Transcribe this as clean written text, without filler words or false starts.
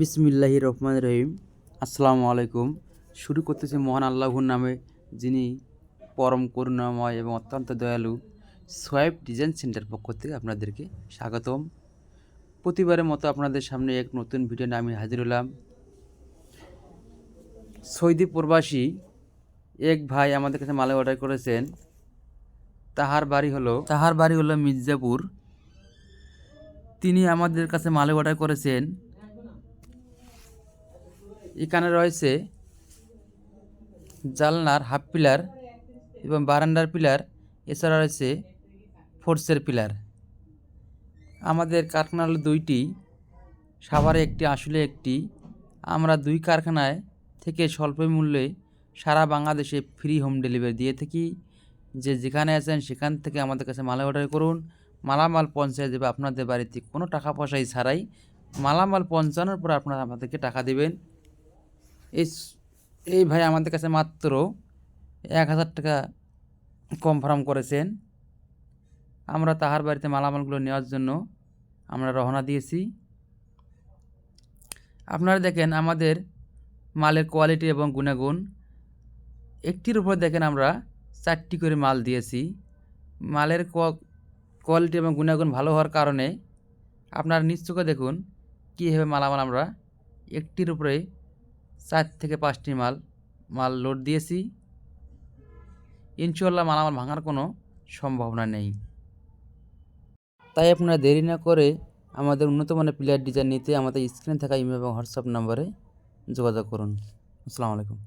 বিসমিল্লাহির রহমানির রহিম। আসসালামু আলাইকুম। শুরু করতেছি মহান আল্লাহর নামে, যিনি পরম করুণাময় এবং অত্যন্ত দয়ালু। সোয়াইপ ডিজাইন সেন্টার পক্ষ থেকে আপনাদেরকে স্বাগতম। প্রতিবারের মতো আপনাদের সামনে এক নতুন ভিডিও নিয়ে আমি হাজির হলাম। সৌদি প্রবাসী এক ভাই আমাদের কাছে মালে অর্ডার করেছেন। তাহার বাড়ি হলো মির্জাপুর। তিনি আমাদের কাছে মালে অর্ডার করেছেন। এখানে রয়েছে জালনার হাফ পিলার এবং বারান্দার পিলার, এছাড়া রয়েছে ফোর্সের পিলার। আমাদের কারখানা হলো দুইটি, সাভারে একটি, আসলে একটি। আমরা দুই কারখানায় থেকে স্বল্প মূল্যে সারা বাংলাদেশে ফ্রি হোম ডেলিভারি দিয়ে থাকি। যেখানে আছেন সেখান থেকে আমাদের কাছে মাল অর্ডার করুন। মালামাল পৌঁছে দেবে আপনাদের বাড়িতে কোনো টাকা পয়সাই ছাড়াই। মালামাল পৌঁছানোর পর আপনারা আমাদেরকে টাকা দেবেন। এই ভাই আমাদের কাছে মাত্র 1000 টাকা কনফার্ম করেছেন। আমরা তাহার বাড়িতে মালামালগুলো নেওয়ার জন্য আমরা রওনা দিয়েছি। আপনারা দেখেন আমাদের মালের কোয়ালিটি এবং গুণাগুণ। একটির উপর দেখেন আমরা 4টি করে মাল দিয়েছি। মালের কোয়ালিটি এবং গুণাগুণ ভালো হওয়ার কারণে আপনারা নিজ চোখে দেখুন কীভাবে মালামাল আমরা একটির উপরে 4 থেকে 5টি মাল লোড দিয়েছি। ইনশাআল্লাহ মালামাল ভাঙার কোনো সম্ভাবনা নেই। তাই আপনারা দেরি না করে আমাদের উন্নত মানের পিলার ডিজাইন নিতে আমাদের স্ক্রিনে থাকা ইমেল এবং হোয়াটসঅ্যাপ নম্বরে যোগাযোগ করুন। আসসালামু আলাইকুম।